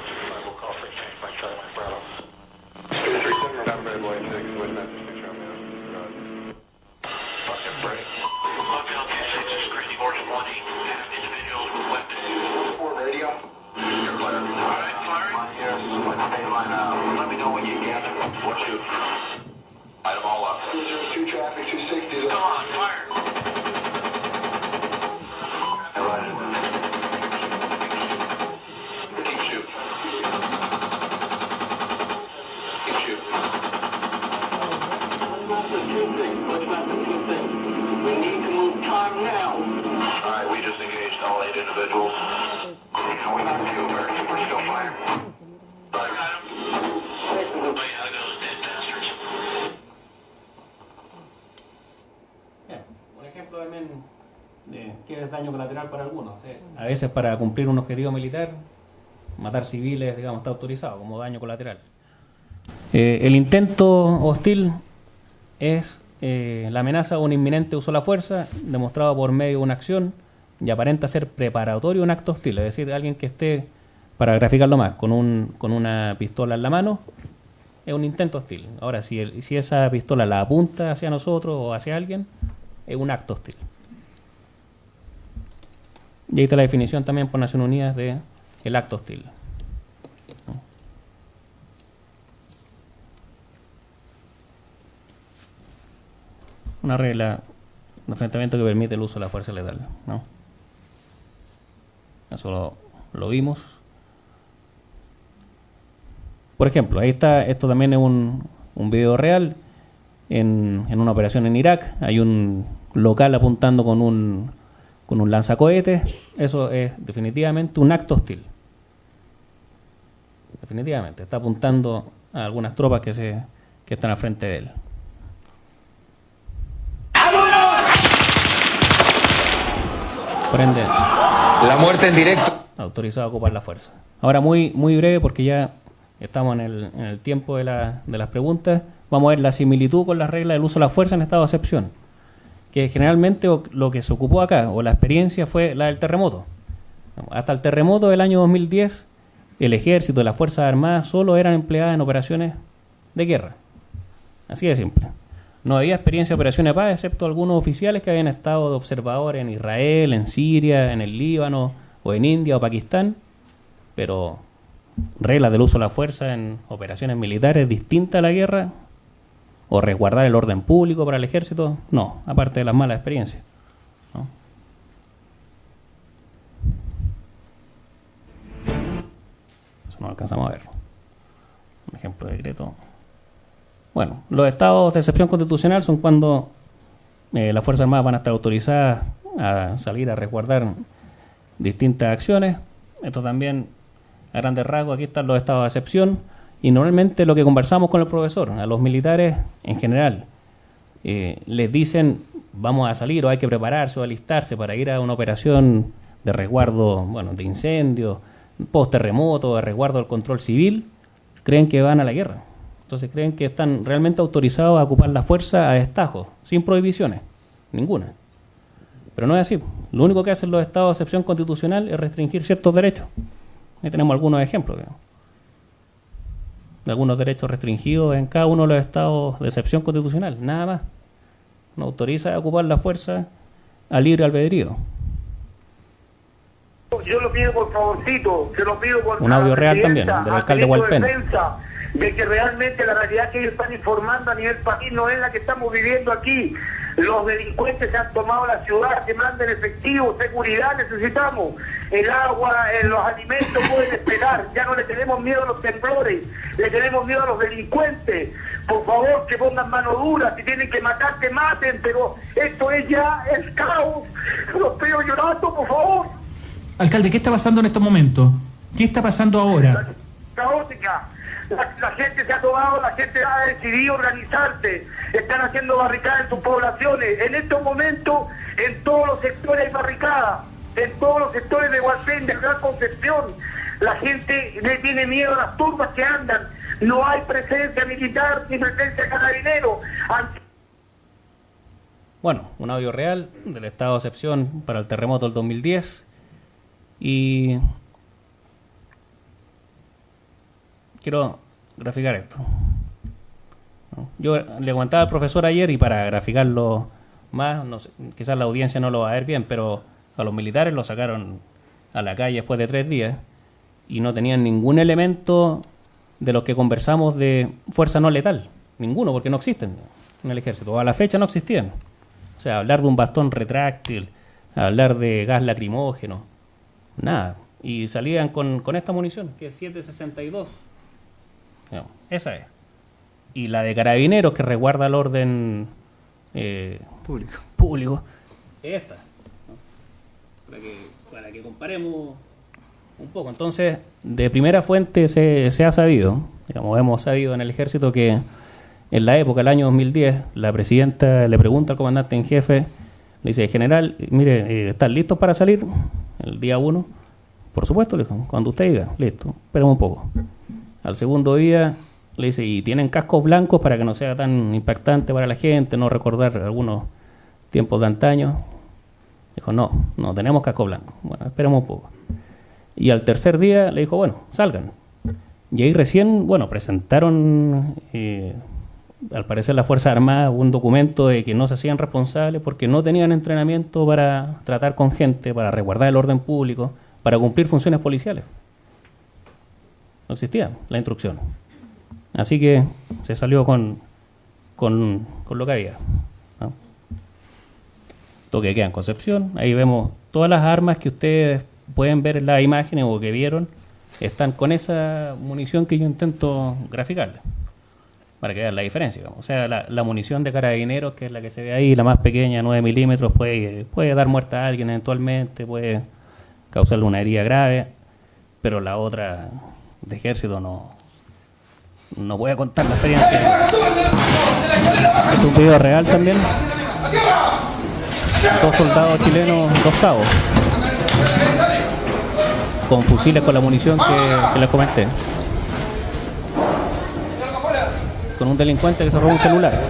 ¿Qué es daño colateral para algunos? A veces para cumplir un objetivo militar, matar civiles, digamos, está autorizado como daño colateral. El intento hostil es la amenaza o un inminente uso de la fuerza demostrado por medio de una acción y aparenta ser preparatorio de un acto hostil, es decir, alguien que esté, para graficarlo más, con una pistola en la mano, es un intento hostil. Ahora, si esa pistola la apunta hacia nosotros o hacia alguien, es un acto hostil. Y ahí está la definición también por Naciones Unidas de el acto hostil. una regla de enfrentamiento que permite el uso de la fuerza letal, ¿no? Eso lo vimos. Por ejemplo, ahí está, esto también es un video real en una operación en Irak. Hay un local apuntando con un lanzacohetes. Eso es definitivamente un acto hostil. Definitivamente. Está apuntando a algunas tropas que están al frente de él. Prende. La muerte en directo. Autorizado a ocupar la fuerza. Ahora muy breve porque ya estamos en el tiempo de las preguntas. Vamos a ver la similitud con las reglas del uso de la fuerza en estado de excepción. Que generalmente lo que se ocupó acá, o la experiencia, fue la del terremoto. Hasta el terremoto del año 2010, el ejército y las fuerzas armadas solo eran empleadas en operaciones de guerra. Así de simple. No había experiencia de operaciones de paz, excepto algunos oficiales que habían estado de observadores en Israel, en Siria, en el Líbano, o en India o Pakistán, pero reglas del uso de la fuerza en operaciones militares distintas a la guerra, o resguardar el orden público para el ejército, no, aparte de las malas experiencias, ¿no? Eso no alcanzamos a ver. Un ejemplo de decreto. Bueno, los estados de excepción constitucional son cuando las Fuerzas Armadas van a estar autorizadas a salir a resguardar distintas acciones. Esto también, a grandes rasgos, aquí están los estados de excepción. Y normalmente lo que conversamos con el profesor, a los militares en general, les dicen, vamos a salir o hay que prepararse o alistarse para ir a una operación de resguardo, bueno, de incendios, post-terremoto, de resguardo del control civil, creen que van a la guerra. Entonces creen que están realmente autorizados a ocupar la fuerza a destajo, sin prohibiciones, ninguna. Pero no es así. Lo único que hacen los estados de excepción constitucional es restringir ciertos derechos. Ahí tenemos algunos ejemplos, digamos, de algunos derechos restringidos en cada uno de los estados de excepción constitucional, nada más. No autoriza a ocupar la fuerza a libre albedrío. Yo lo pido por favorcito, se lo pido por un audio real también, del alcalde Hualpén. De que realmente la realidad que ellos están informando a nivel país no es la que estamos viviendo aquí. Los delincuentes se han tomado la ciudad, demandan efectivo, seguridad necesitamos. El agua, los alimentos pueden esperar. Ya no le tenemos miedo a los temblores, le tenemos miedo a los delincuentes. Por favor, que pongan mano dura. Si tienen que matar, que maten, pero esto es ya el caos. Los pido llorando, por favor. Alcalde, ¿qué está pasando en estos momentos? ¿Qué está pasando ahora? Caótica. La gente se ha tomado, la gente ha decidido organizarse, están haciendo barricadas en sus poblaciones. En estos momentos, en todos los sectores hay barricadas, en todos los sectores de Hualpén, de Gran Concepción. La gente le tiene miedo a las turbas que andan. No hay presencia militar ni presencia de carabineros. Bueno, un audio real del estado de excepción para el terremoto del 2010. Y quiero graficar esto. Yo le comentaba al profesor ayer, y para graficarlo más, no sé, quizás la audiencia no lo va a ver bien, pero a los militares lo sacaron a la calle después de 3 días y no tenían ningún elemento de los que conversamos de fuerza no letal. Ninguno, porque no existen en el ejército. O a la fecha no existían. O sea, hablar de un bastón retráctil, hablar de gas lacrimógeno, nada. Y salían con esta munición, que es 7.62. No, esa es. Y la de carabineros, que resguarda el orden público, es esta, ¿no? Para que comparemos un poco. Entonces, de primera fuente se ha sabido, digamos, hemos sabido en el ejército que en la época, el año 2010, la presidenta le pregunta al comandante en jefe, le dice, general, mire, ¿están listos para salir el día 1? Por supuesto, le dijo, cuando usted diga, listo, esperemos un poco. Al segundo día le dice, ¿y tienen cascos blancos para que no sea tan impactante para la gente, no recordar algunos tiempos de antaño? Dijo, no tenemos casco blanco. Bueno, esperemos un poco. Y al tercer día le dijo, bueno, salgan. Y ahí recién, bueno, presentaron, al parecer, las Fuerzas Armadas un documento de que no se hacían responsables porque no tenían entrenamiento para tratar con gente, para resguardar el orden público, para cumplir funciones policiales. No existía la instrucción. Así que se salió con lo que había, ¿no? toque de queda en Concepción. Ahí vemos todas las armas que ustedes pueden ver en las imágenes o que vieron, están con esa munición que yo intento graficarles, para que vean la diferencia, digamos. O sea, la munición de Carabineros, que es la que se ve ahí, la más pequeña, 9 milímetros, puede dar muerte a alguien eventualmente, puede causarle una herida grave, pero la otra de Ejército no voy a contar la experiencia. Este es un video real también. 2 soldados chilenos, 2 cabos, con fusiles con la munición que les comenté, con un delincuente que se robó un celular.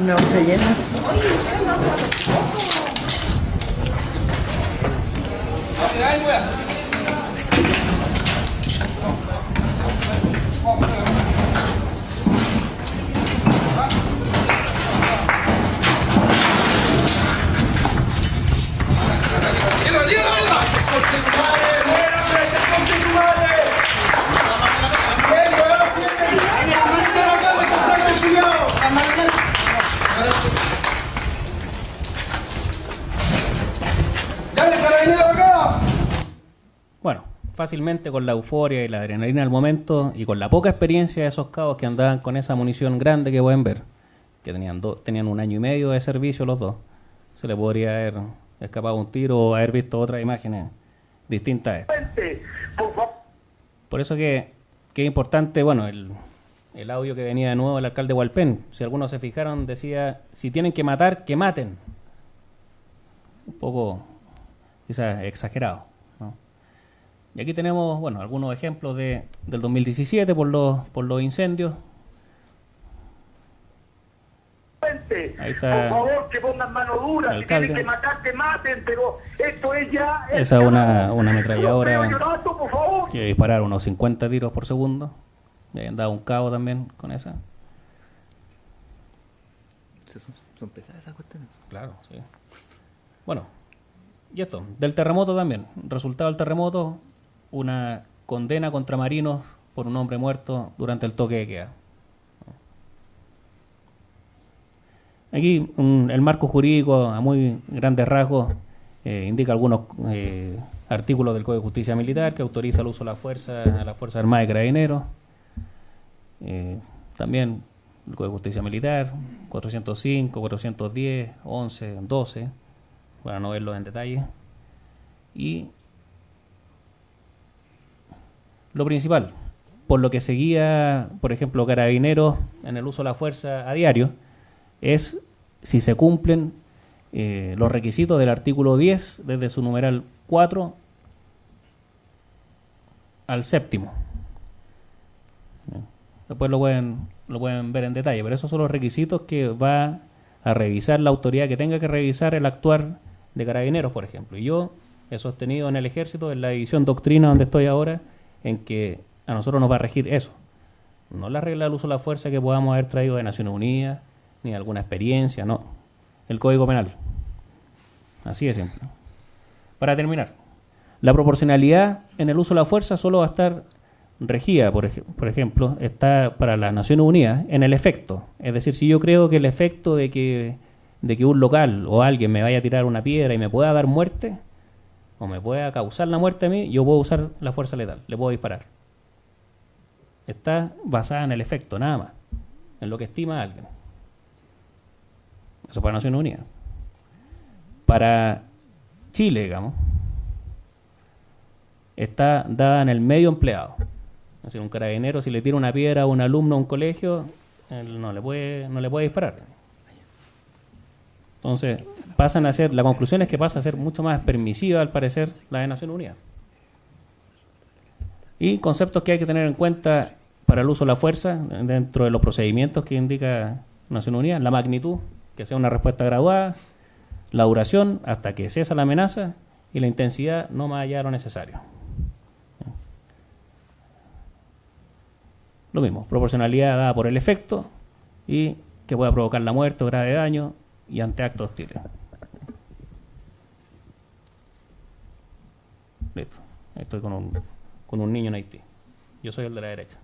No se llena. Bueno, fácilmente con la euforia y la adrenalina del momento y con la poca experiencia de esos cabos que andaban con esa munición grande que pueden ver, que tenían 1 año y medio de servicio los dos, se le podría haber escapado un tiro o haber visto otras imágenes distintas a esta. Por eso que es importante, bueno, el audio que venía de nuevo del alcalde de Hualpén, si algunos se fijaron, decía, si tienen que matar, que maten. Un poco, quizás exagerado, ¿no? Y aquí tenemos, bueno, algunos ejemplos del 2017 por los incendios. Ahí está. Por favor, que pongan mano dura, si tienen que matar, que maten, pero esto es ya... Esa es una ametralladora que disparar unos 50 tiros por segundo. Le habían dado un cabo también con esa. Son pesadas esas cuestiones. Claro, sí. Bueno, y esto, del terremoto también. Resultado del terremoto, una condena contra marinos por un hombre muerto durante el toque de queda. Aquí el marco jurídico a muy grandes rasgos indica algunos artículos del Código de Justicia Militar que autoriza el uso de la fuerza a las Fuerzas Armadas y Carabineros. También el Código de Justicia Militar, 405, 410, 11, 12, para no verlo en detalle. Y lo principal, por lo que seguía, por ejemplo, Carabineros en el uso de la fuerza a diario, es si se cumplen los requisitos del artículo 10, desde su numeral 4 al 7º. Después lo pueden ver en detalle, pero esos son los requisitos que va a revisar la autoridad que tenga que revisar el actuar de Carabineros, por ejemplo. Y yo he sostenido en el Ejército, en la división doctrina donde estoy ahora, en que a nosotros nos va a regir eso. No la regla del uso de la fuerza que podamos haber traído de Naciones Unidas, ni alguna experiencia, no. El Código Penal. Así de simple. Para terminar, la proporcionalidad en el uso de la fuerza solo va a estar regida, por ejemplo, está para las Naciones Unidas en el efecto. Es decir, si yo creo que el efecto de que un local o alguien me vaya a tirar una piedra y me pueda dar muerte, o me pueda causar la muerte a mí, yo puedo usar la fuerza letal, le puedo disparar. Está basada en el efecto, nada más, en lo que estima alguien. Eso para Naciones Unidas. Para Chile, digamos, está dada en el medio empleado. Es decir, un carabinero, si le tira una piedra a un alumno a un colegio, él no le puede disparar. Entonces, pasan a ser, la conclusión es que pasa a ser mucho más permisiva, al parecer, la de Naciones Unidas. Y conceptos que hay que tener en cuenta para el uso de la fuerza, dentro de los procedimientos que indica Naciones Unidas: la magnitud, que sea una respuesta graduada; la duración, hasta que cesa la amenaza; y la intensidad, no más allá de lo necesario. Lo mismo, proporcionalidad dada por el efecto y que pueda provocar la muerte o grave daño y ante actos hostiles. Listo. Estoy con un niño en Haití. Yo soy el de la derecha.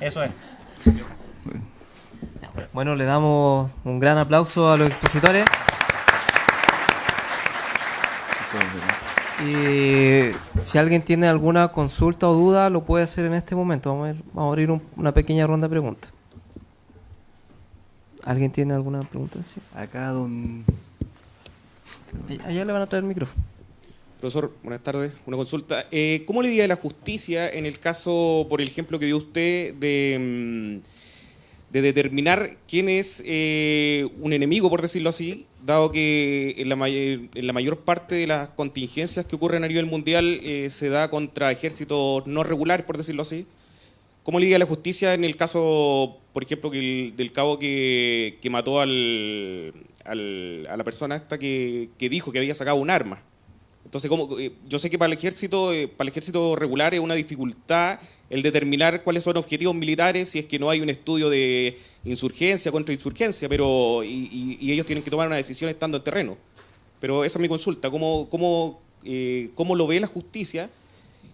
Eso es. Bueno, le damos un gran aplauso a los expositores. Y si alguien tiene alguna consulta o duda, lo puede hacer en este momento. Vamos a abrir una pequeña ronda de preguntas. ¿Alguien tiene alguna pregunta? Sí. Acá, don... Allá le van a traer el micrófono. Profesor, buenas tardes. Una consulta. ¿Cómo le diría la justicia en el caso, por el ejemplo que dio usted, de determinar quién es un enemigo, por decirlo así, dado que en la mayor parte de las contingencias que ocurren a nivel mundial se da contra ejércitos no regulares, por decirlo así? ¿Cómo le diría la justicia en el caso, por ejemplo, del cabo que mató a la persona esta que dijo que había sacado un arma? Entonces, yo sé que para el ejército regular es una dificultad el determinar cuáles son objetivos militares si es que no hay un estudio de insurgencia, contrainsurgencia, pero y ellos tienen que tomar una decisión estando en terreno. Pero esa es mi consulta. ¿Cómo lo ve la justicia?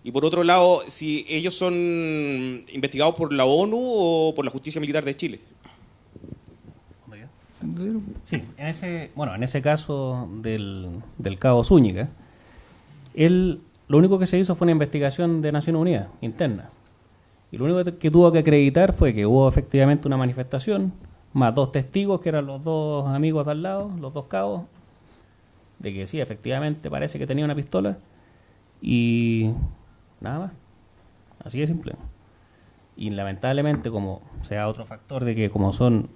Y por otro lado, si ellos son investigados por la ONU o por la Justicia Militar de Chile. Sí, en ese caso del cabo Zúñiga, lo único que se hizo fue una investigación de Naciones Unidas, interna. Y lo único que tuvo que acreditar fue que hubo efectivamente una manifestación, más 2 testigos, que eran los 2 amigos de al lado, los 2 cabos, de que sí, efectivamente parece que tenía una pistola, y nada más. Así de simple. Y lamentablemente, como sea otro factor de que como son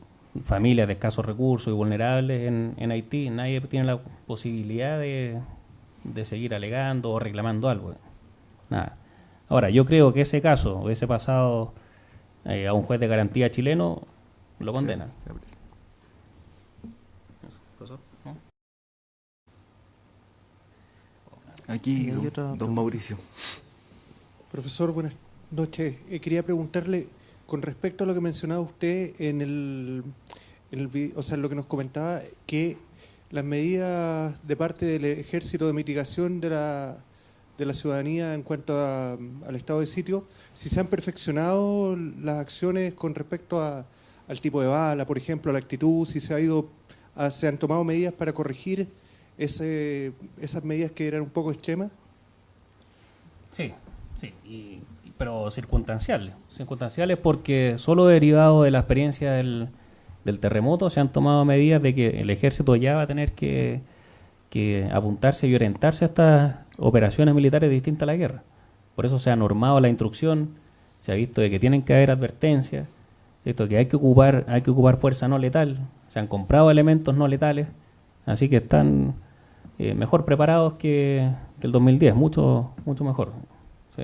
familias de escasos recursos y vulnerables en Haití, nadie tiene la posibilidad de seguir alegando o reclamando algo. Nada. Ahora, yo creo que ese caso hubiese pasado a un juez de garantía chileno, lo condena. Aquí, don Mauricio. Profesor, buenas noches. Quería preguntarle, con respecto a lo que mencionaba usted o sea, lo que nos comentaba, que las medidas de parte del ejército de mitigación de la ciudadanía en cuanto al estado de sitio, si se han perfeccionado las acciones con respecto al tipo de bala, por ejemplo, a la actitud, si se han tomado medidas para corregir esas medidas que eran un poco extremas. Sí, pero circunstanciales porque solo derivado de la experiencia del terremoto se han tomado medidas de que el ejército ya va a tener que apuntarse y orientarse a estas operaciones militares distintas a la guerra. Por eso se ha normado la instrucción, se ha visto de que tienen que haber advertencias, ¿cierto? Que hay que ocupar fuerza no letal, se han comprado elementos no letales, así que están mejor preparados que el 2010, mucho mejor. Sí.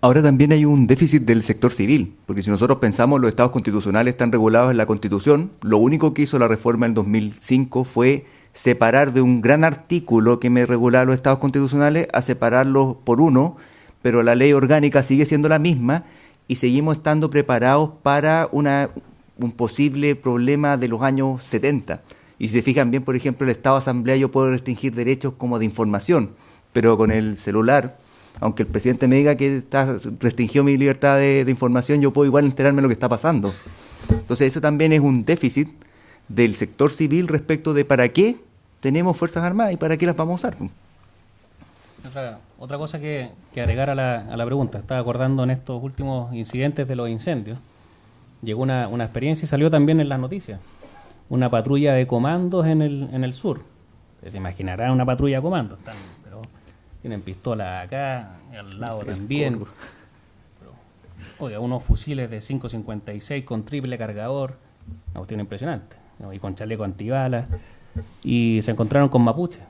Ahora también hay un déficit del sector civil, porque si nosotros pensamos los estados constitucionales están regulados en la Constitución, lo único que hizo la reforma en 2005 fue separar de un gran artículo que me regulaba los estados constitucionales a separarlos por uno, pero la ley orgánica sigue siendo la misma y seguimos estando preparados para un posible problema de los años 70. Y si se fijan bien, por ejemplo, el Estado de Asamblea yo puedo restringir derechos como de información, pero con el celular, aunque el presidente me diga que restringió mi libertad de información, yo puedo igual enterarme de lo que está pasando. Entonces eso también es un déficit del sector civil respecto de para qué tenemos Fuerzas Armadas y para qué las vamos a usar. Otra cosa que agregar a la pregunta, estaba acordando en estos últimos incidentes de los incendios, llegó una experiencia y salió también en las noticias, una patrulla de comandos en el sur. Se imaginará una patrulla de comandos, pero tienen pistolas acá, al lado también. Oiga, unos fusiles de 5.56 con triple cargador, una cuestión impresionante. ¿no? Y con chaleco antibalas, y se encontraron con mapuches.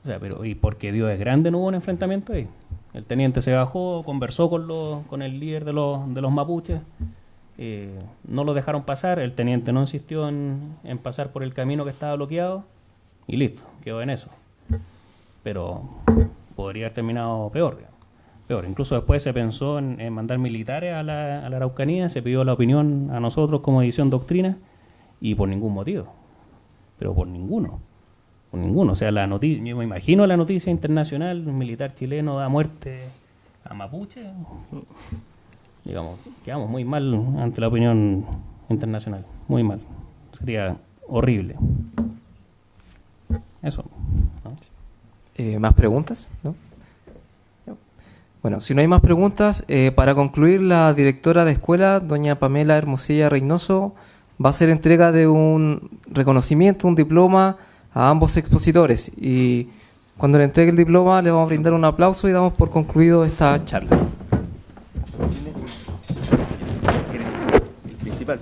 O sea, pero ¿y porque Dios es grande no hubo un enfrentamiento ahí? El teniente se bajó, conversó con el líder de los mapuches, no lo dejaron pasar, el teniente no insistió en pasar por el camino que estaba bloqueado, y listo, quedó en eso. Pero podría haber terminado peor, digamos. Peor. Incluso después se pensó en mandar militares a la Araucanía, se pidió la opinión a nosotros como edición doctrina, y por ningún motivo. Pero por ninguno. Por ninguno. O sea, la noticia, yo me imagino la noticia internacional, un militar chileno da muerte a mapuche. Digamos, quedamos muy mal ante la opinión internacional. Muy mal. Sería horrible. Eso. ¿No? ¿Más preguntas? ¿No? Bueno, si no hay más preguntas, para concluir, la directora de escuela, doña Pamela Hermosilla Reynoso, va a hacer entrega de un reconocimiento, un diploma a ambos expositores. Y cuando le entregue el diploma, le vamos a brindar un aplauso y damos por concluido esta charla. El principal.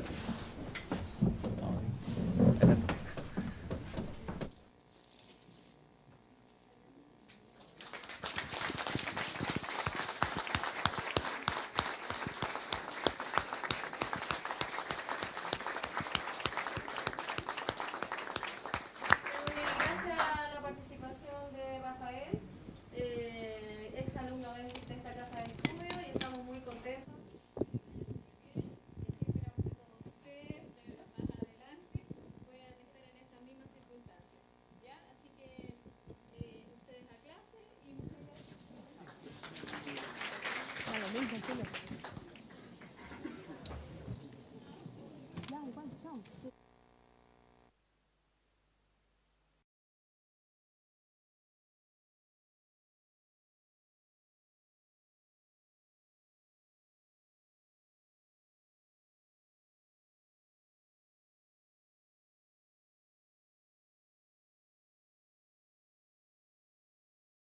Ya, igual, chao.